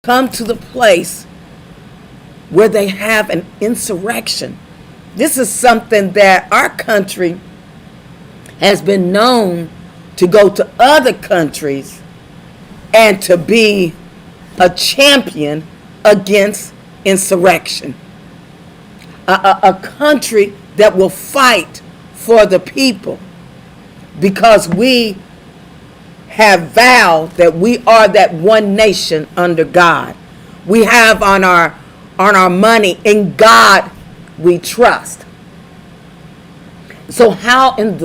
come to the place where they have an insurrection. This is something that our country has been known to go to other countries and to be a champion against insurrection. A country that will fight for the people because we have vowed that we are that one nation under God. We have on our money, in God we trust. So how in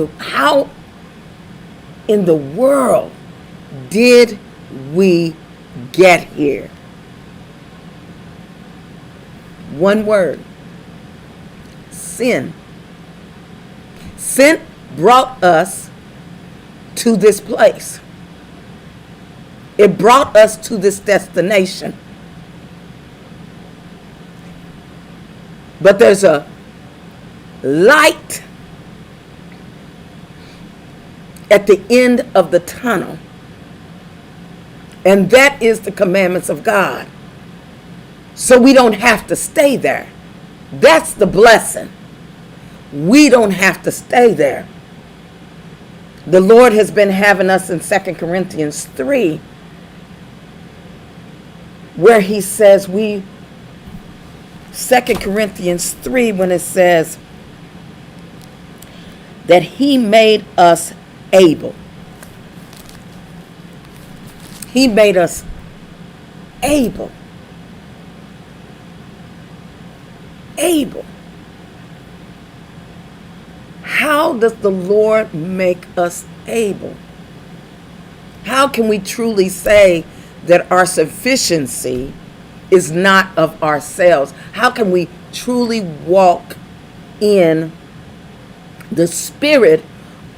the world did we get here? One word: sin. Sin brought us to this place. It brought us to this destination. But there's a light at the end of the tunnel, and that is the commandments of God. So we don't have to stay there. That's the blessing. We don't have to stay there. The Lord has been having us in 2 Corinthians 3, where he says 2 Corinthians 3, when it says that he made us able. He made us able. Able. How does the Lord make us able? How can we truly say that our sufficiency is not of ourselves? How can we truly walk in the spirit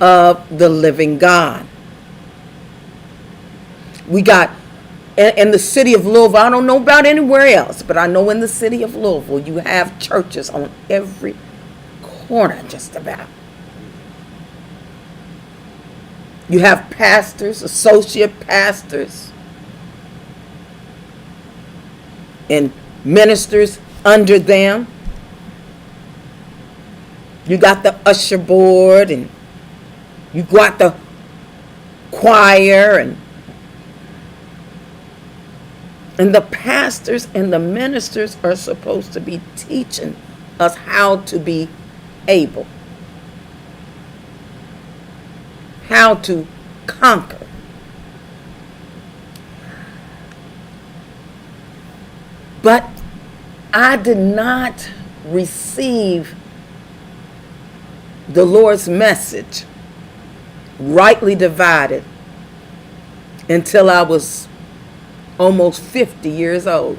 of the living God? We got in the city of Louisville, I don't know about anywhere else, but I know in the city of Louisville, you have churches on every corner just about. You have pastors, associate pastors, and ministers under them. You got the usher board, and you got the choir, and the pastors and the ministers are supposed to be teaching us how to be able, how to conquer. But I did not receive the Lord's message rightly divided until I was almost 50 years old.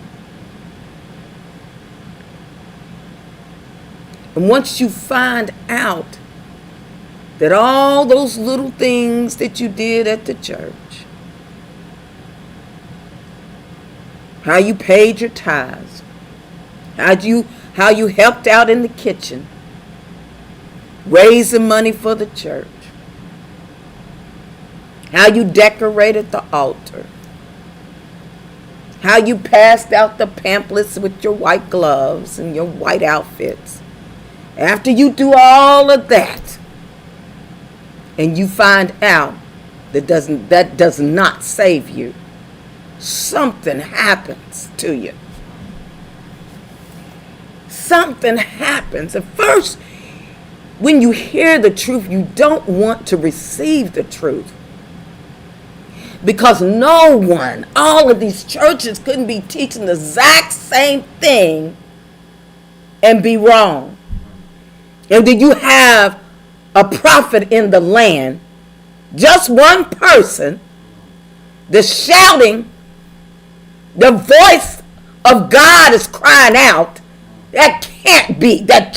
And once you find out that all those little things that you did at the church, how you paid your tithes, how you helped out in the kitchen, raising money for the church, how you decorated the altar, how you passed out the pamphlets with your white gloves and your white outfits. After you do all of that, and you find out that does not save you, something happens to you. Something happens. At first, when you hear the truth, you don't want to receive the truth. Because no one, all of these churches couldn't be teaching the exact same thing and be wrong. And then you have a prophet in the land, just one person, that's shouting, the voice of God is crying out. That can't be, it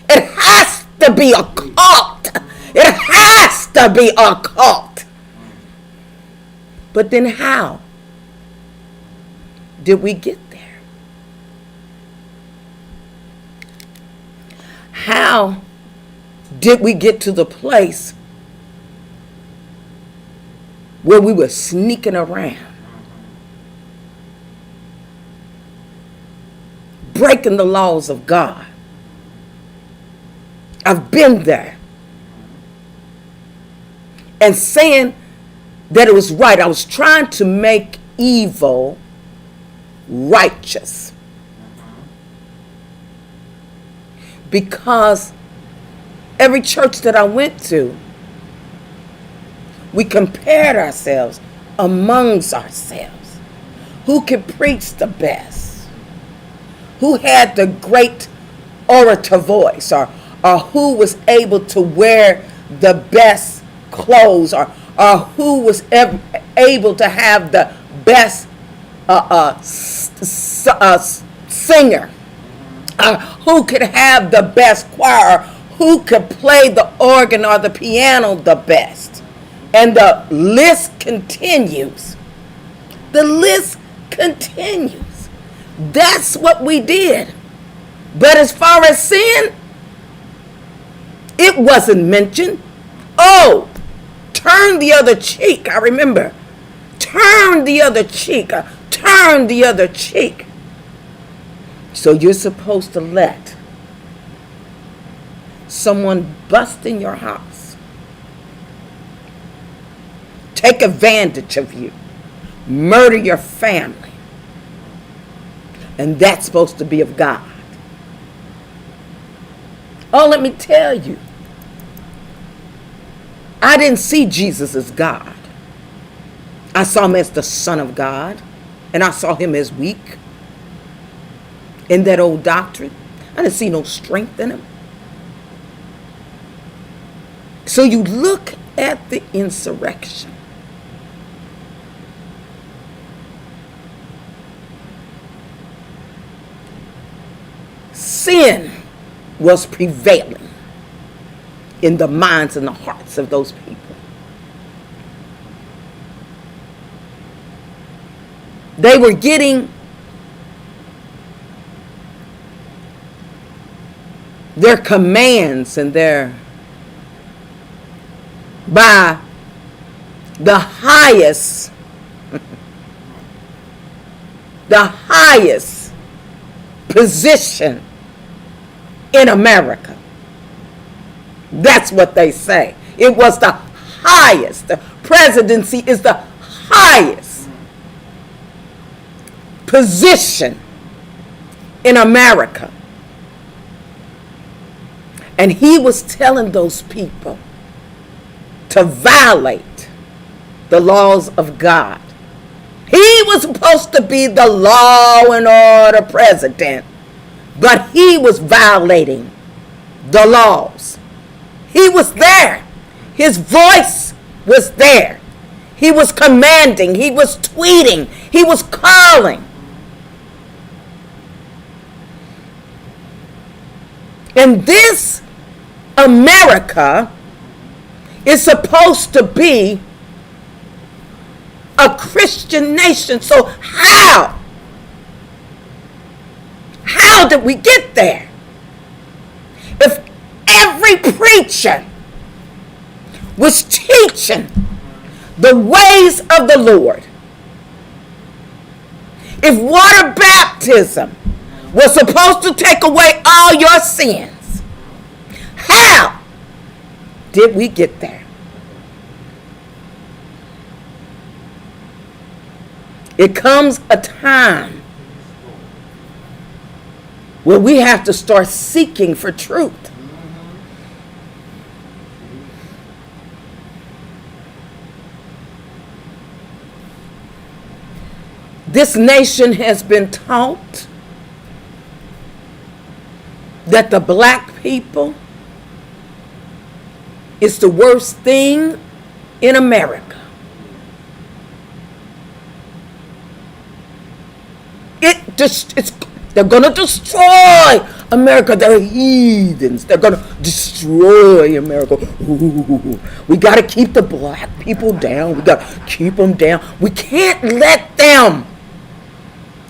has to be a cult. It has to be a cult. But then how did we get there? How did we get to the place where we were sneaking around breaking the laws of God. I've been there. And saying that it was right. I was trying to make evil righteous. Because every church that I went to, we compared ourselves amongst ourselves. Who could preach the best? Who had the great orator voice? Or who was able to wear the best clothes? Or who was able to have the best singer? Who could have the best choir? Who could play the organ or the piano the best? And the list continues. The list continues. That's what we did. But as far as sin, it wasn't mentioned. Oh, turn the other cheek. I remember. Turn the other cheek. Turn the other cheek. So you're supposed to let someone bust in your house, take advantage of you, murder your family, and that's supposed to be of God. Oh, let me tell you, I didn't see Jesus as God. I saw him as the Son of God, and I saw him as weak in that old doctrine. I didn't see no strength in him. So you look at the insurrection. Sin was prevailing in the minds and the hearts of those people. They were getting their commands and their by the highest position in America. That's what they say. It was the highest. The presidency is the highest position in America. And he was telling those people to violate the laws of God. He was supposed to be the law and order president, but he was violating the laws. He was there. His voice was there. He was commanding. He was tweeting. He was calling. And this America is supposed to be a Christian nation. So how did we get there? If every preacher was teaching the ways of the Lord, if water baptism was supposed to take away all your sins, how did we get there? It comes a time where we have to start seeking for truth. This nation has been taught that the black people is the worst thing in America. They're going to destroy America. They're heathens. They're going to destroy America. Ooh, we got to keep the black people down. We got to keep them down. We can't let them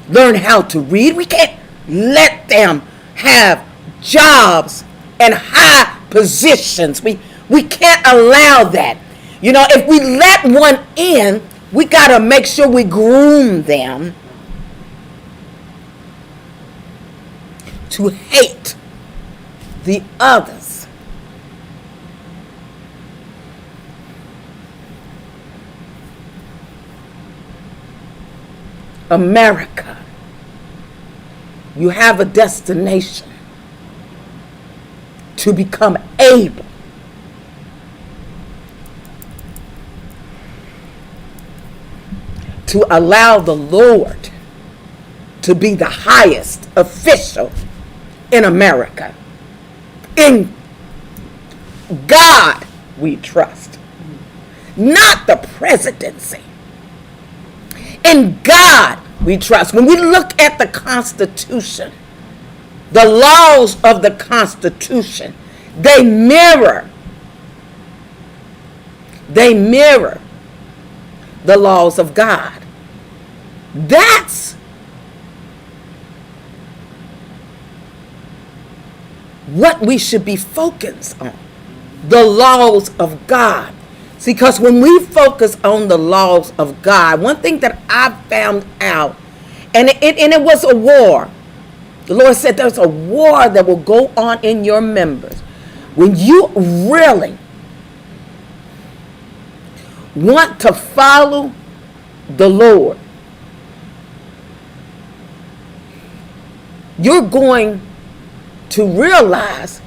learn how to read. We can't let them have jobs and high positions. We can't allow that. You know, if we let one in, we got to make sure we groom them to hate the others. America, you have a destination to become able to allow the Lord to be the highest official in America. In God we trust, not the presidency. In God we trust. When we look at the Constitution, the laws of the Constitution, they mirror the laws of God. That's what we should be focused on, the laws of God. See, because when we focus on the laws of God, one thing that I found out, and it was a war. The Lord said there's a war that will go on in your members. When you really want to follow the Lord, you're going to realize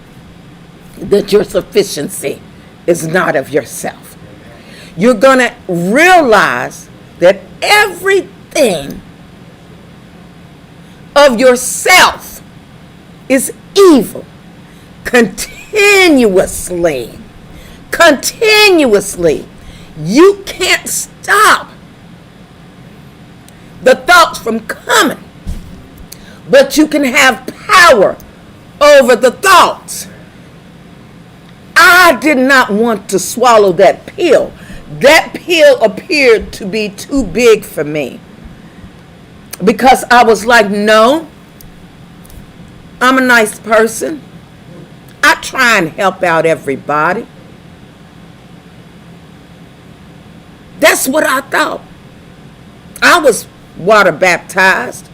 that your sufficiency is not of yourself. You're going to realize that everything of yourself is evil. Continuously. You can't stop the thoughts from coming, but you can have power over the thoughts. I did not want to swallow that pill. That pill appeared to be too big for me, because I was like, no, I'm a nice person. I try and help out everybody. That's what I thought. I was water baptized.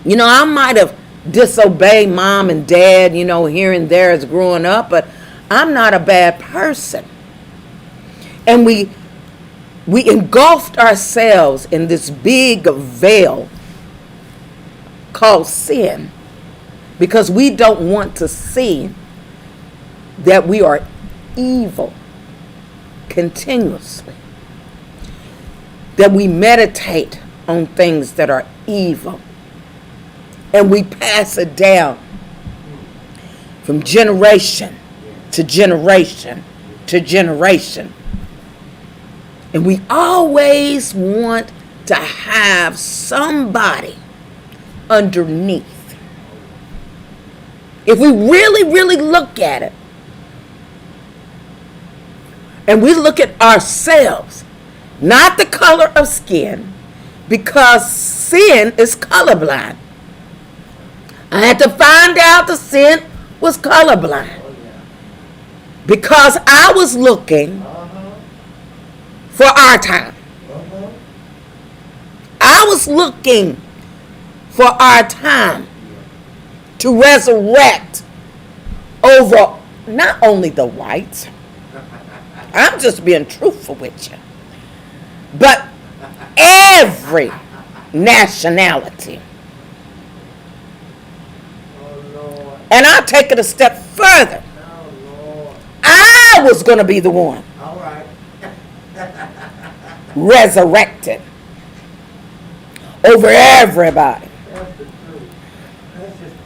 You know, I might have disobeyed mom and dad, you know, here and there as growing up, but I'm not a bad person. And we engulfed ourselves in this big veil called sin, because we don't want to see that we are evil continuously, that we meditate on things that are evil, and we pass it down from generation to generation to generation. And we always want to have somebody underneath. If we really look at it, and we look at ourselves, not the color of skin, because sin is colorblind. I had to find out the sin was colorblind, because I was looking for our time. I was looking for our time to resurrect over not only the whites, I'm just being truthful with you, but every nationality. And I'll take it a step further. I was going to be the one resurrected over everybody.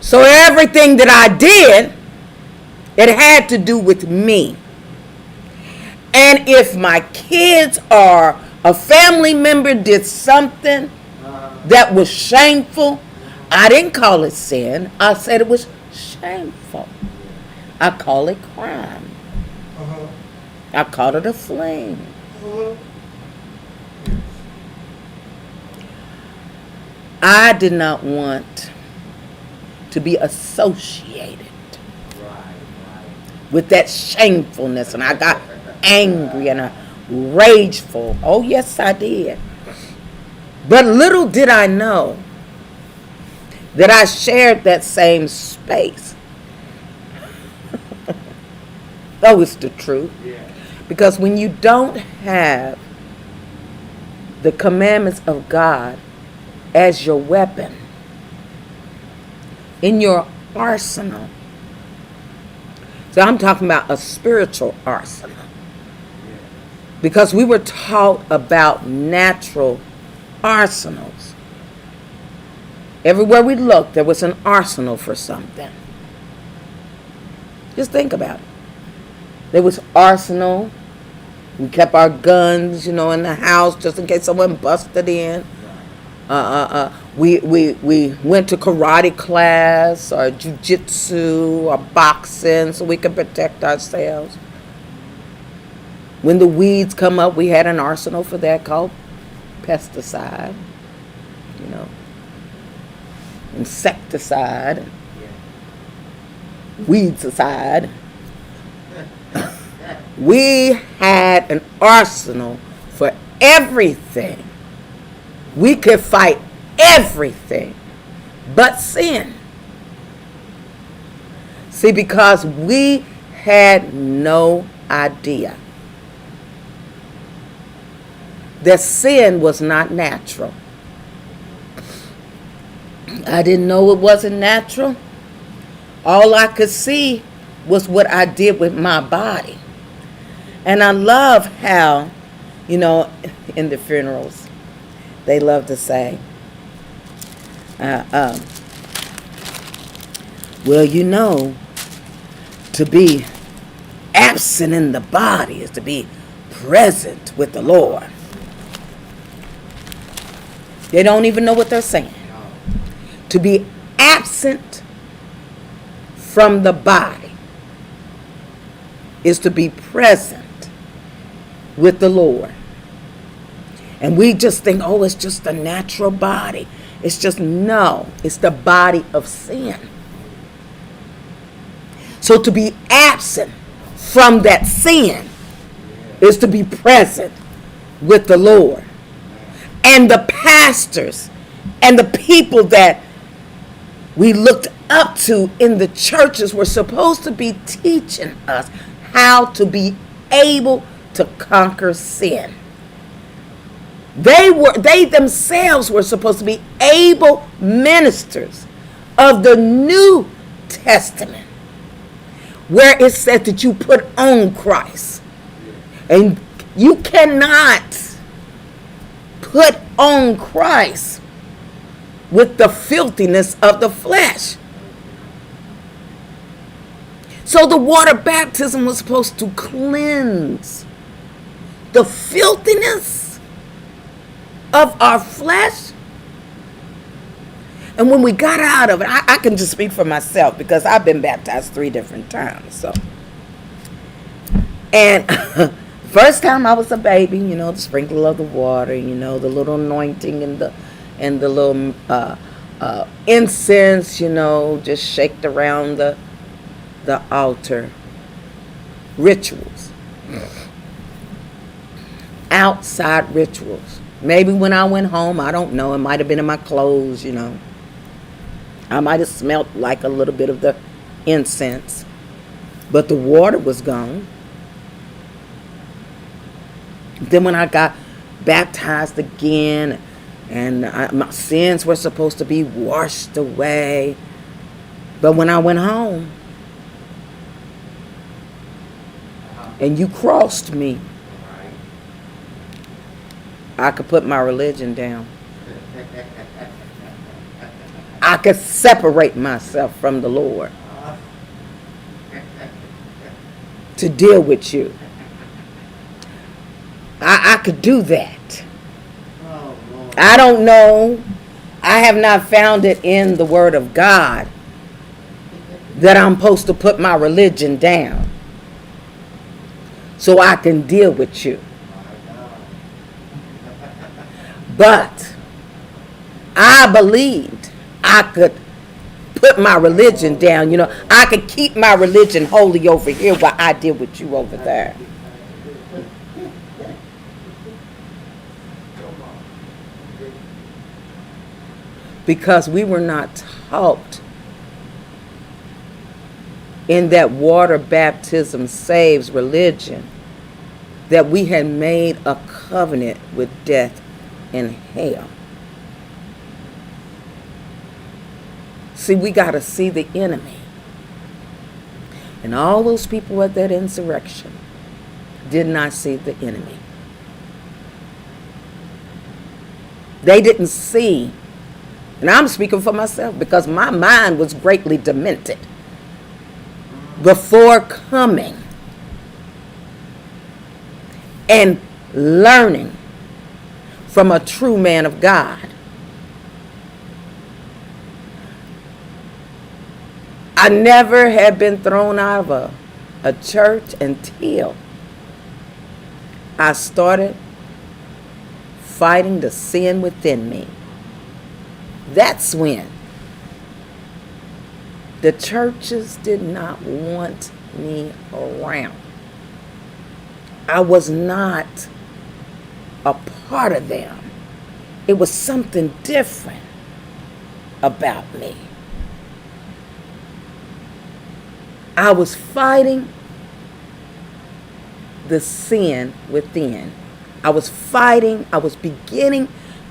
So everything that I did, it had to do with me. And if my kids or a family member did something that was shameful, I didn't call it sin. I said it was shameful. I call it crime. I called it a flame. I did not want to be associated with that shamefulness, and I got angry and rageful. Oh yes, I did. But little did I know that I shared that same space. Oh, it's the truth. Because when you don't have the commandments of God as your weapon in your arsenal, so I'm talking about a spiritual arsenal, because we were taught about natural arsenals. Everywhere we looked, there was an arsenal for something. Just think about it. There was arsenal. We kept our guns, in the house just in case someone busted in. We went to karate class or jiu-jitsu or boxing so we could protect ourselves. When the weeds come up, we had an arsenal for that called pesticide, insecticide, weedicide. We had an arsenal for everything. We could fight everything but sin. See, because we had no idea that sin was not natural. I didn't know it wasn't natural. All I could see was what I did with my body. And I love how, in the funerals, they love to say, well, to be absent in the body is to be present with the Lord. They don't even know what they're saying. To be absent from the body is to be present with the Lord. And we just think, it's just a natural body. It's the body of sin. So to be absent from that sin is to be present with the Lord. And the pastors and the people that we looked up to in the churches were supposed to be teaching us how to be able to conquer sin. They themselves were supposed to be able ministers of the New Testament, where it said that you put on Christ. And you cannot put on Christ with the filthiness of the flesh. So the water baptism was supposed to cleanse the filthiness of our flesh. And when we got out of it, I can just speak for myself because I've been baptized 3 different times. And first time I was a baby, the sprinkle of the water, the little anointing and the little incense, just shaked around the altar. Rituals. Outside rituals. Maybe when I went home, I don't know, it might have been in my clothes, I might have smelt like a little bit of the incense. But the water was gone. Then when I got baptized again, and my sins were supposed to be washed away. But when I went home, and you crossed me, I could put my religion down. I could separate myself from the Lord to deal with you. I could do that. I don't know. I have not found it in the Word of God that I'm supposed to put my religion down so I can deal with you. But I believed I could put my religion down. I could keep my religion holy over here while I deal with you over there. because we were not taught in that water baptism saves religion that we had made a covenant with death and hell. See, we got to see the enemy. And all those people at that insurrection did not see the enemy. They didn't see, and I'm speaking for myself because my mind was greatly demented before coming and learning from a true man of God. I never had been thrown out of a church until I started fighting the sin within me. That's when the churches did not want me around. I was not a part of them. It was something different about me. I was fighting the sin within. I was beginning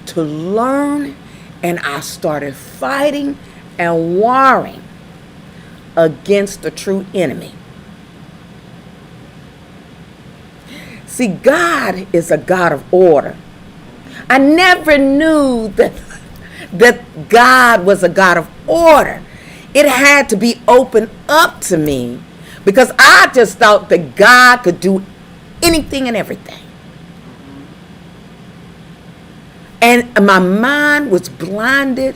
to learn, and I started fighting and warring against the true enemy. See, God is a God of order. I never knew that God was a God of order. It had to be opened up to me because I just thought that God could do anything and everything. And my mind was blinded,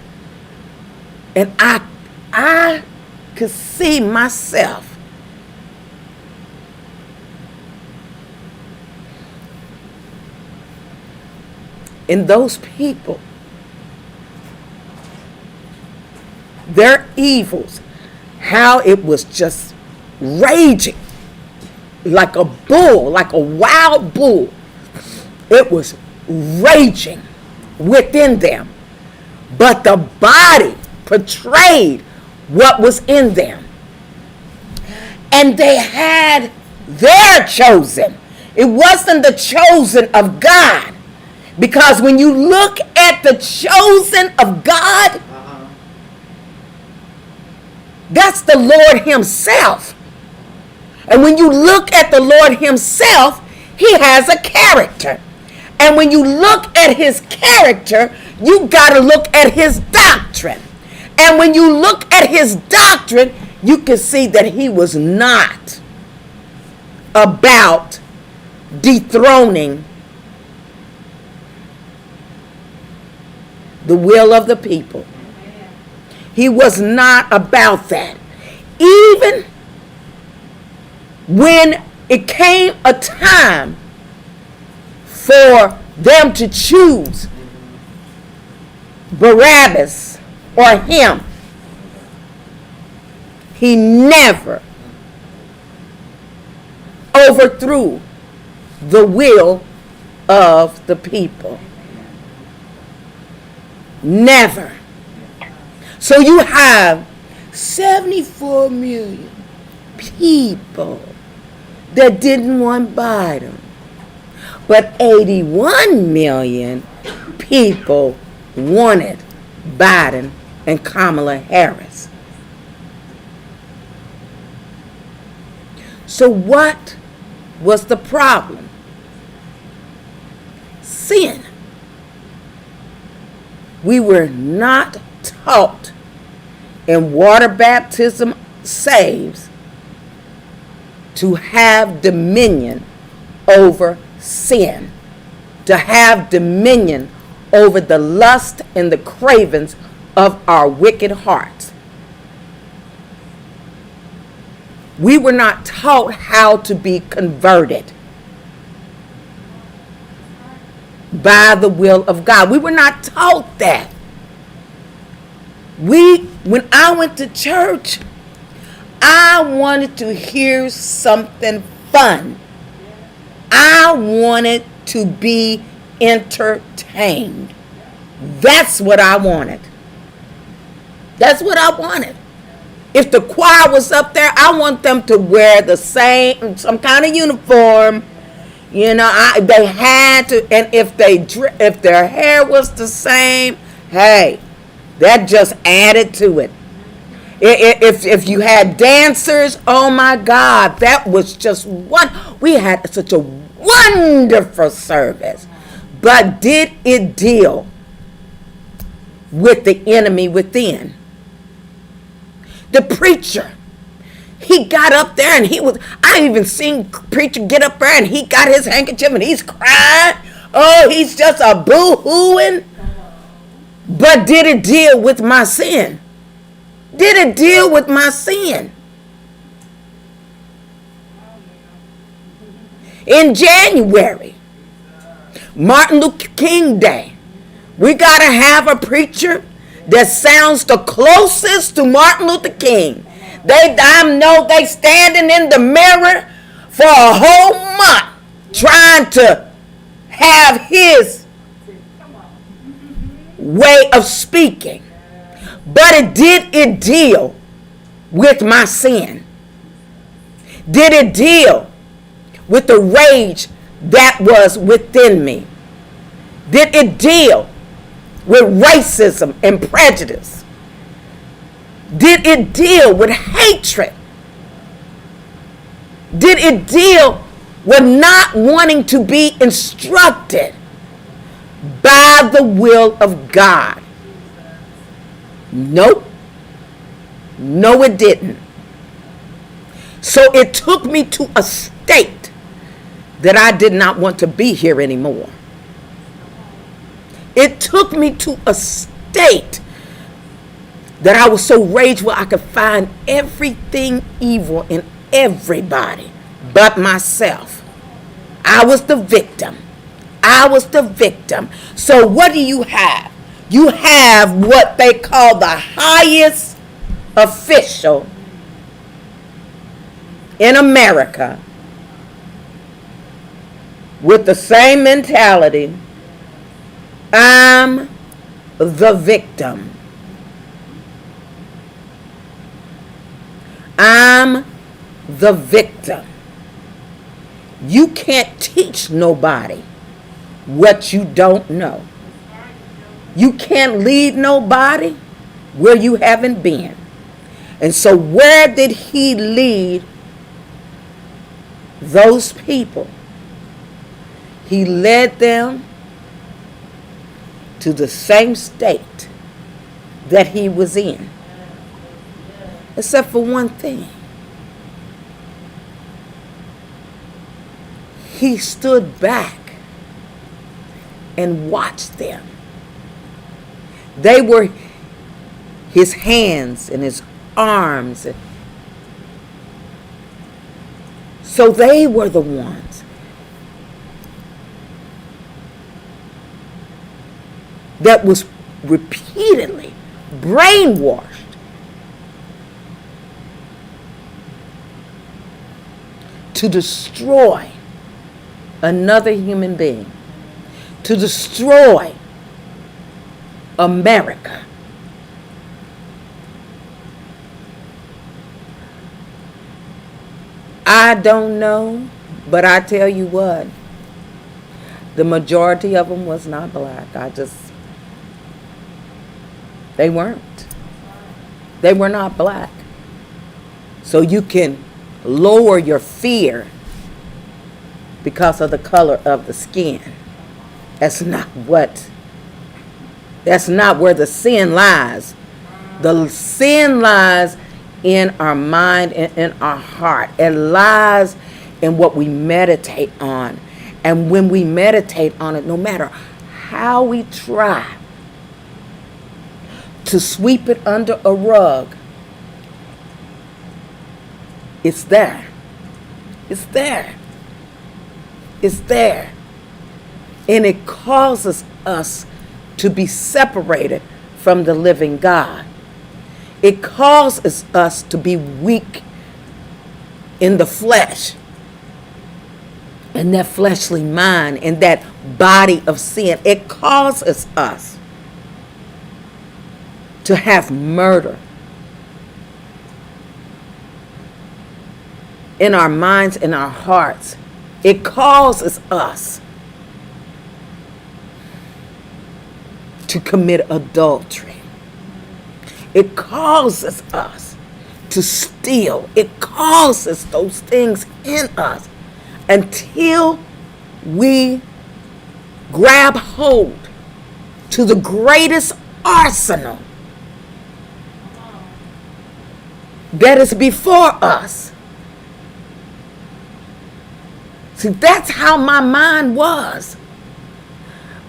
and I could see myself in those people, their evils, how it was just raging like a bull, like a wild bull. It was raging within them, but the body portrayed what was in them, and they had their chosen. It wasn't the chosen of God, because when you look at the chosen of God, that's the Lord himself. And when you look at the Lord himself, he has a character. And when you look at his character, you got to look at his doctrine. And when you look at his doctrine, you can see that he was not about dethroning the will of the people. He was not about that. Even when it came a time for them to choose Barabbas or him, he never overthrew the will of the people. Never. So you have 74 million people that didn't want Biden, but 81 million people wanted Biden and Kamala Harris. So what was the problem? Sin. We were not taught in water baptism saves to have dominion over sin, to have dominion over the lust and the cravings of our wicked hearts. We were not taught how to be converted by the will of God. We were not taught that. When I went to church, I wanted to hear something fun. I wanted to be entertained. That's what I wanted. That's what I wanted. If the choir was up there, I want them to wear the same, some kind of uniform. You know, they had to, and if their hair was the same, hey, that just added to it. If you had dancers, oh my God, that was just we had such a wonderful service. But did it deal with the enemy within? The preacher, he got up there and I even seen preacher get up there and he got his handkerchief and he's crying. Oh, he's just a boo-hooing. But did it deal with my sin? Did it deal with my sin? In January, Martin Luther King Day, we got to have a preacher that sounds the closest to Martin Luther King. I know they standing in the mirror for a whole month trying to have his way of speaking. But did it deal with my sin? Did it deal with the rage that was within me? Did it deal with racism and prejudice? Did it deal with hatred? Did it deal with not wanting to be instructed by the will of God? Nope. No, it didn't. So it took me to a state that I did not want to be here anymore. It took me to a state that I was so rageful I could find everything evil in everybody but myself. I was the victim. I was the victim. So what do you have? You have what they call the highest official in America with the same mentality. I'm the victim. I'm the victim. You can't teach nobody what you don't know. You can't lead nobody where you haven't been. And so where did he lead those people? He led them to the same state that he was in. Except for one thing. He stood back and watched them. They were his hands and his arms. So they were the ones that was repeatedly brainwashed to destroy another human being, to destroy America. I don't know, but I tell you what, the majority of them was not black. They weren't. They were not black. So you can lower your fear because of the color of the skin. That's not where the sin lies. The sin lies in our mind and in our heart. It lies in what we meditate on. And when we meditate on it, no matter how we try to sweep it under a rug, it's there. It's there. It's there. And it causes us to be separated from the living God. It causes us to be weak in the flesh, in that fleshly mind, in that body of sin. It causes us to have murder in our minds, in our hearts. It causes us to commit adultery. It causes us to steal. It causes those things in us until we grab hold to the greatest arsenal that is before us. See, that's how my mind was.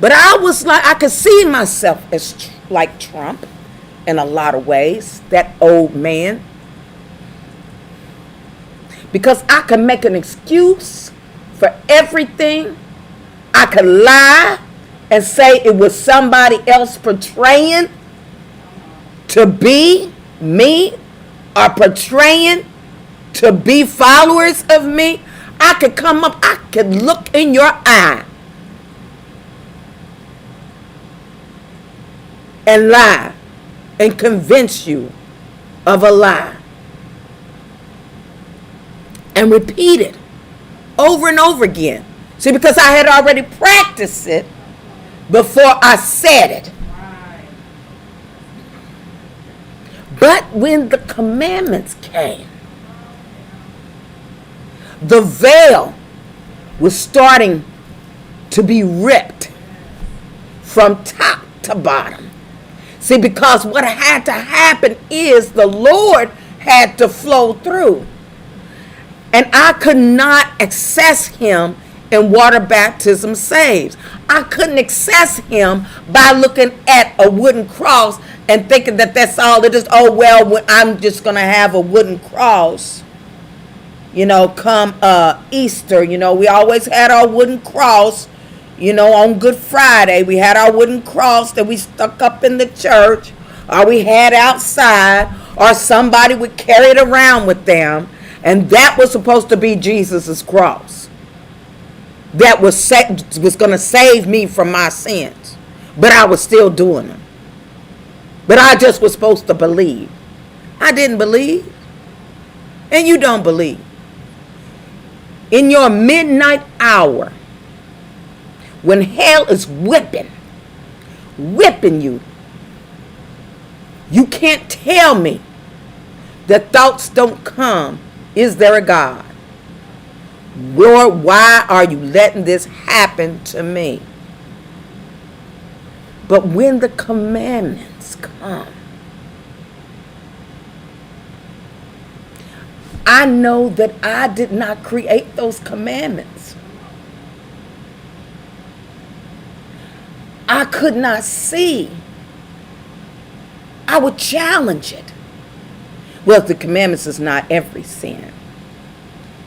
But I was like, I could see myself as like Trump in a lot of ways, that old man. Because I could make an excuse for everything. I could lie and say it was somebody else portraying to be me or portraying to be followers of me. I could come up, I could look in your eye and lie and convince you of a lie and repeat it over and over again. See, because I had already practiced it before I said it. But when the commandments came, the veil was starting to be ripped from top to bottom. See, because what had to happen is the Lord had to flow through. And I could not access him in water baptism saves. I couldn't access him by looking at a wooden cross and thinking that that's all it is. Oh, well, I'm just going to have a wooden cross. Come Easter, we always had our wooden cross, on Good Friday. We had our wooden cross that we stuck up in the church, or we had outside, or somebody would carry it around with them. And that was supposed to be Jesus's cross. That was going to save me from my sins. But I was still doing them. But I just was supposed to believe. I didn't believe. And you don't believe. In your midnight hour, when hell is whipping you, you can't tell me that thoughts don't come. Is there a God? Lord, why are you letting this happen to me? But when the commandments come, I know that I did not create those commandments. I could not see. I would challenge it. Well, the commandments is not every sin.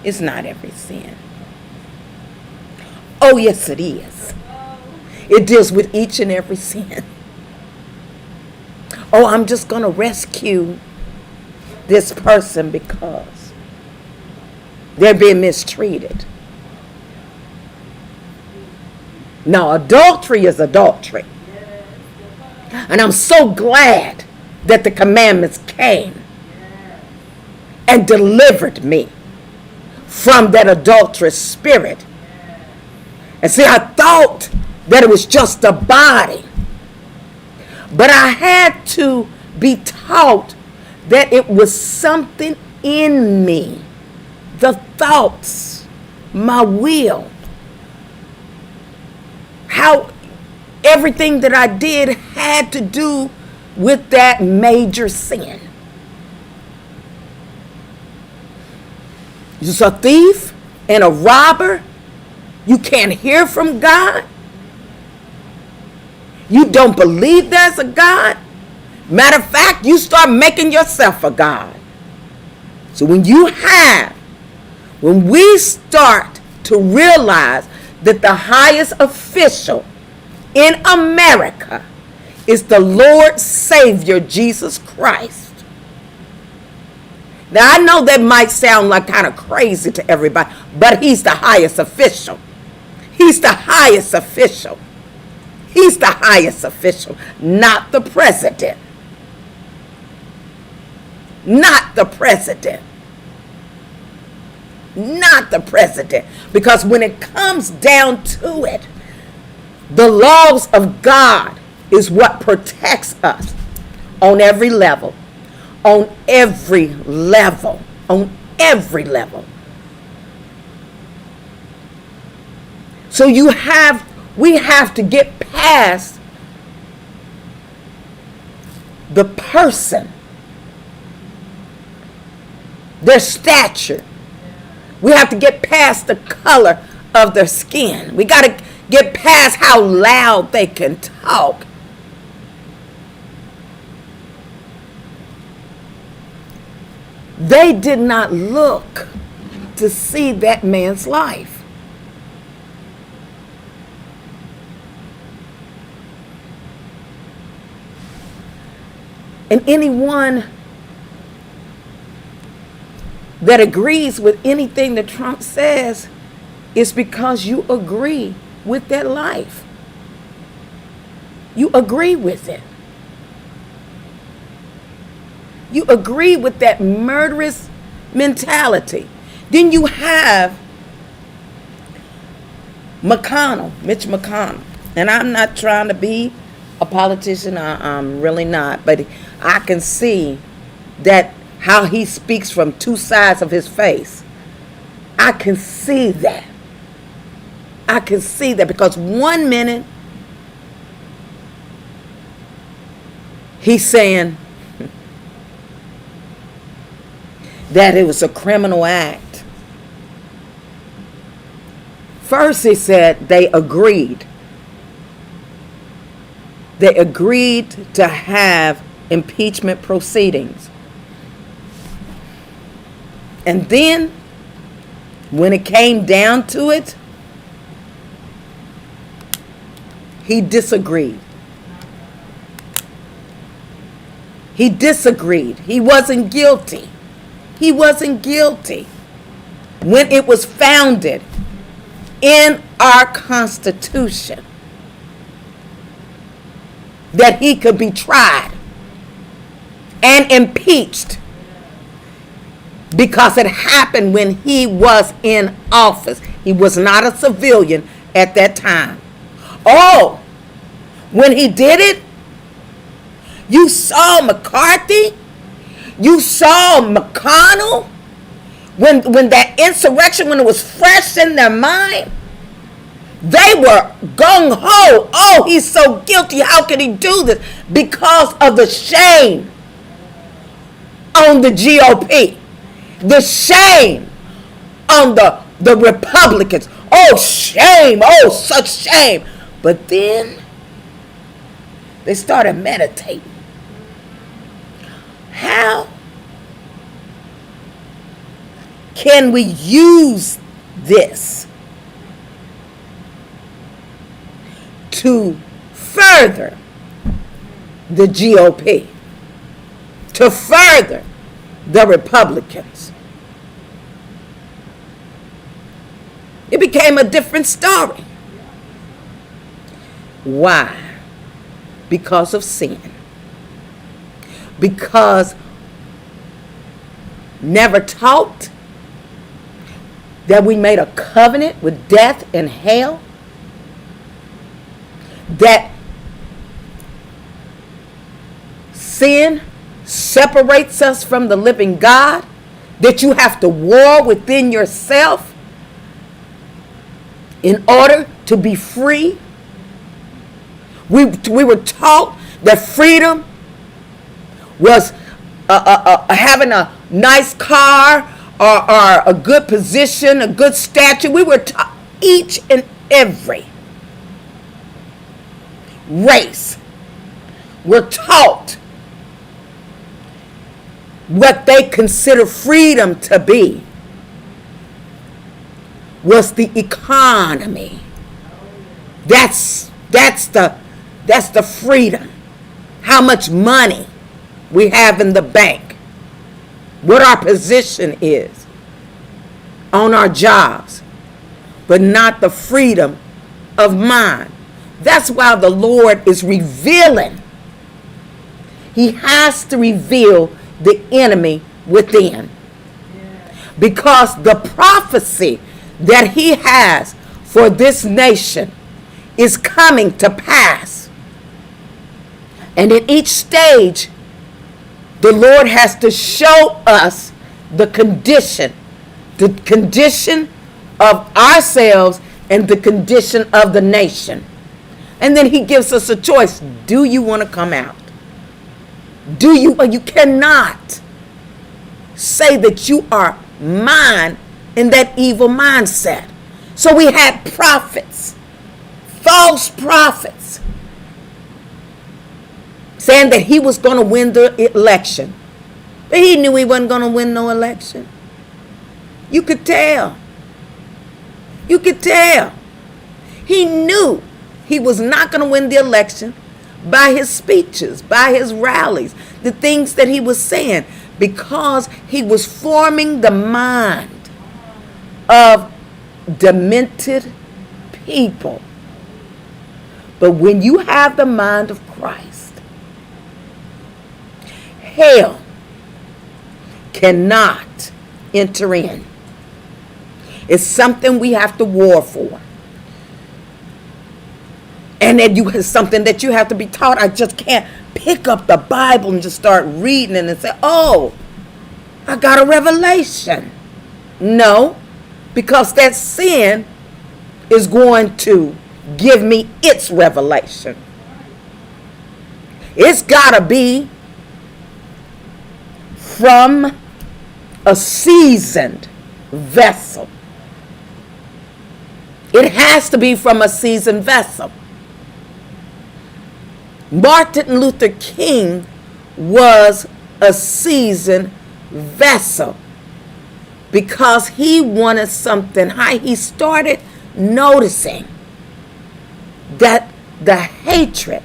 It's not every sin. Oh, yes, it is. It deals with each and every sin. Oh, I'm just going to rescue this person because they're being mistreated. No, adultery is adultery. And I'm so glad that the commandments came and delivered me from that adulterous spirit. And see, I thought that it was just a body. But I had to be taught that it was something in me. The thoughts, my will, how everything that I did had to do with that major sin. You're a thief and a robber. You can't hear from God. You don't believe there's a God. Matter of fact, you start making yourself a God. So when we start to realize that the highest official in America is the Lord Savior Jesus Christ. Now, I know that might sound like kind of crazy to everybody, but he's the highest official. He's the highest official. He's the highest official, not the president. not the president. Not the president. Because when it comes down to it, the laws of God is what protects us on every level. On every level. On every level. So we have to get past the person, their stature. We have to get past the color of their skin. We got to get past how loud they can talk. They did not look to see that man's life. And anyone that agrees with anything that Trump says is because you agree with that life. You agree with it. You agree with that murderous mentality. Then you have Mitch McConnell. And I'm not trying to be a politician, I'm really not, but I can see that how he speaks from two sides of his face. I can see that. I can see that because 1 minute he's saying that it was a criminal act. First he said they agreed. They agreed to have impeachment proceedings. And then, when it came down to it, he disagreed. He disagreed. He wasn't guilty. He wasn't guilty when it was founded in our Constitution that he could be tried and impeached because it happened when he was in office. He was not a civilian at that time. Oh, when he did it, you saw McCarthy, you saw McConnell, when that insurrection, when it was fresh in their mind, they were gung-ho. Oh, he's so guilty. How can he do this? Because of the shame on the GOP. The shame on the Republicans. Oh, shame. Oh, such shame. But then they started meditating. How can we use this to further the GOP, to further the Republicans? It became a different story. Why? Because of sin. Because never taught that we made a covenant with death and hell, that sin separates us from the living God, that you have to war within yourself in order to be free. We were taught that freedom was having a nice car or a good position, a good stature. We were taught, each and every race were taught what they consider freedom to be was the economy. That's the freedom. How much money we have in the bank. What our position is on our jobs. But not the freedom of mind. That's why the Lord is revealing. He has to reveal the enemy within. Because the prophecy that he has for this nation is coming to pass. And in each stage, the Lord has to show us the condition of ourselves and the condition of the nation. And then he gives us a choice. Do you want to come out? You cannot say that you are mine in that evil mindset. So we had prophets, false prophets, saying that he was going to win the election. But he knew he wasn't going to win no election. You could tell. You could tell. He knew he was not going to win the election by his speeches, by his rallies, the things that he was saying, because he was forming the mind of demented people. But when you have the mind of Christ, hell cannot enter in. It's something we have to war for. And then it's something that you have to be taught. I just can't pick up the Bible and just start reading it and say, oh, I got a revelation. No, because that sin is going to give me its revelation. It's got to be from a seasoned vessel. It has to be from a seasoned vessel. Martin Luther King was a seasoned vessel because he wanted something high. He started noticing that the hatred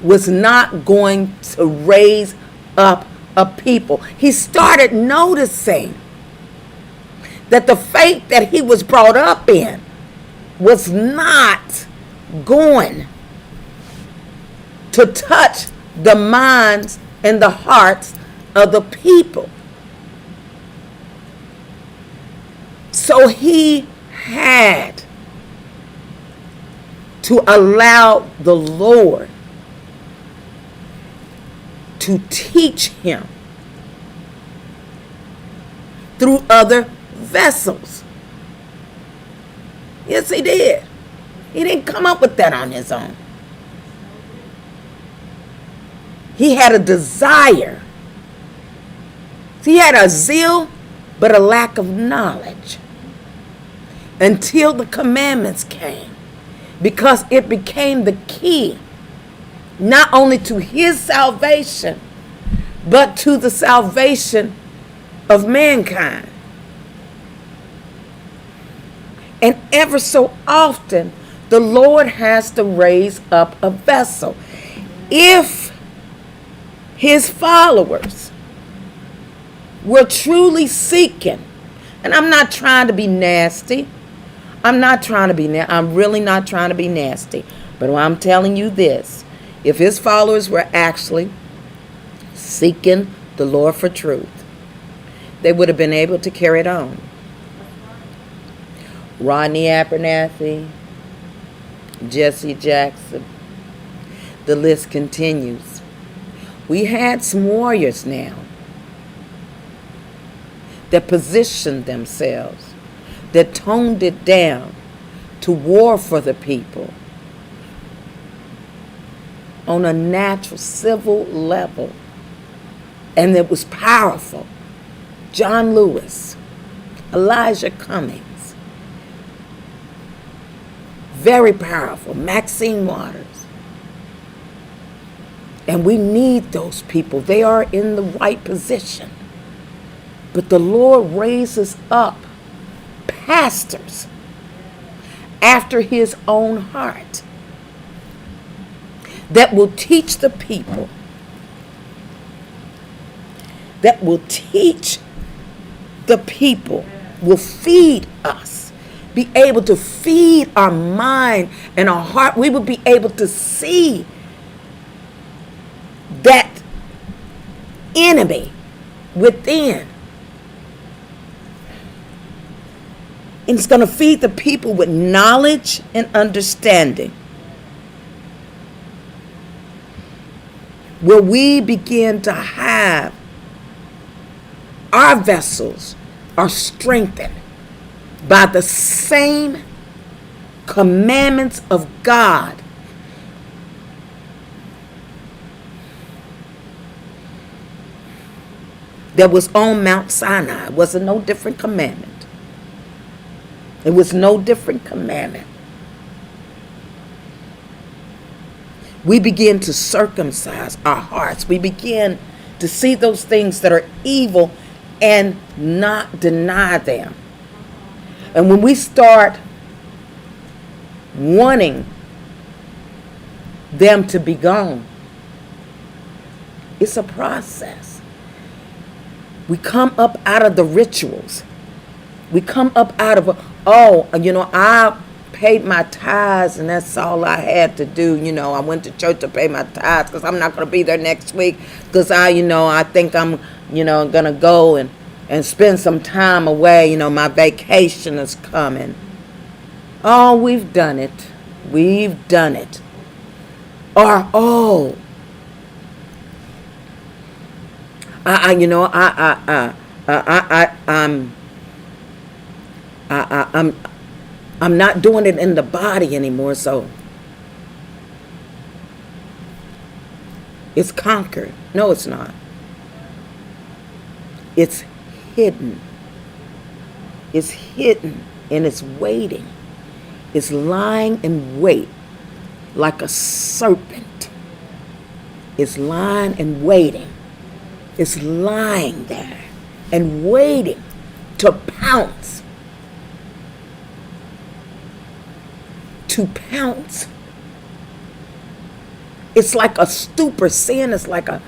was not going to raise up a people. He started noticing that the faith that he was brought up in was not going to touch the minds and the hearts of the people. So he had to allow the Lord to teach him through other vessels. Yes, he did. He didn't come up with that on his own. He had a desire. He had a zeal, but a lack of knowledge until the commandments came, because it became the key not only to his salvation, but to the salvation of mankind. And ever so often, the Lord has to raise up a vessel. If his followers were truly seeking, and I'm not trying to be nasty. I'm really not trying to be nasty. But I'm telling you this. If his followers were actually seeking the Lord for truth, they would have been able to carry it on. Rodney Abernathy, Jesse Jackson, the list continues. We had some warriors now that positioned themselves, that toned it down to war for the people on a natural, civil level. And it was powerful. John Lewis, Elijah Cummings, very powerful. Maxine Waters. And we need those people. They are in the right position. But the Lord raises up pastors after his own heart that will teach the people, will feed us, be able to feed our mind and our heart. We will be able to see that enemy within. And it's going to feed the people with knowledge and understanding. Where we begin to have our vessels are strengthened by the same commandments of God that was on Mount Sinai. It wasn't no different commandment. It was no different commandment. We begin to circumcise our hearts. We begin to see those things that are evil and not deny them. And when we start wanting them to be gone, it's a process. We come up out of the rituals. We come up out of, I paid my tithes and that's all I had to do. I went to church to pay my tithes because I'm not going to be there next week because I think I'm, going to go and spend some time away. My vacation is coming. Oh, we've done it. We've done it. Or, I'm not doing it in the body anymore, so it's conquered. No, it's not. It's hidden. It's hidden and it's waiting. It's lying in wait like a serpent. It's lying and waiting. It's lying there and waiting to pounce. To pounce. It's like a stupor. Sin is like a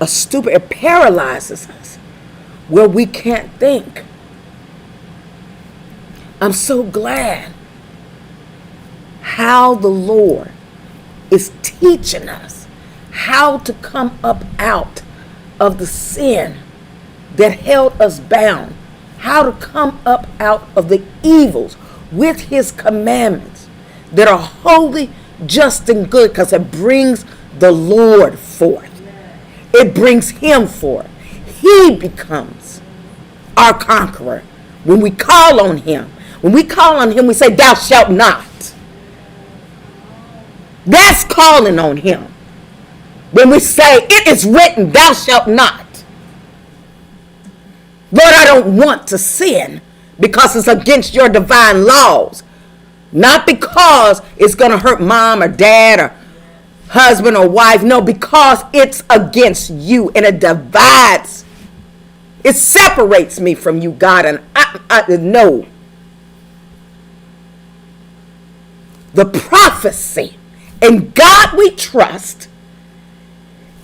stupor. It paralyzes us where we can't think. I'm so glad how the Lord is teaching us how to come up out of the sin that held us bound, how to come up out of the evils with his commandments that are holy, just, and good, because it brings the Lord forth. It brings him forth. He becomes our conqueror when we call on him. When we call on him, we say, thou shalt not. That's calling on him. When we say, it is written, thou shalt not. Lord, I don't want to sin because it's against your divine laws. Not because it's going to hurt mom or dad or husband or wife. No, because it's against you and it divides. It separates me from you, God. And I know the prophecy in God we trust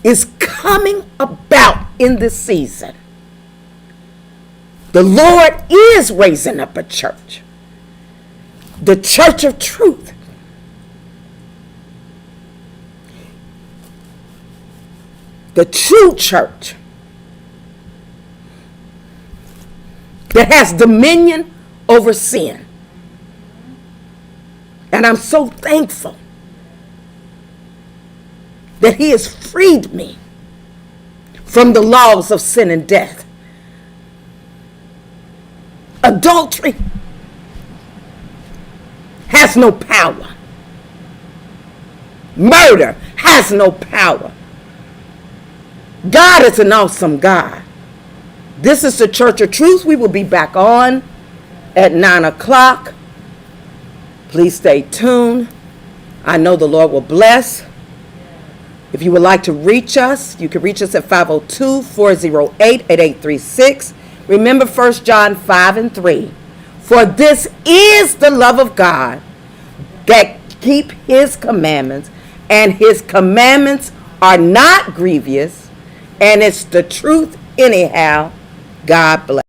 is coming about in this season. The Lord is raising up a church. The church of truth. The true church that has dominion over sin. And I'm so thankful that he has freed me from the laws of sin and death. Adultery has no power. Murder has no power. God is an awesome God. This is the Church of Truth. We will be back on at 9 o'clock. Please stay tuned. I know the Lord will bless. If you would like to reach us, you can reach us at 502-408-8836. Remember 1 John 5:3. For this is the love of God, that keep his commandments, and his commandments are not grievous, and it's the truth anyhow. God bless.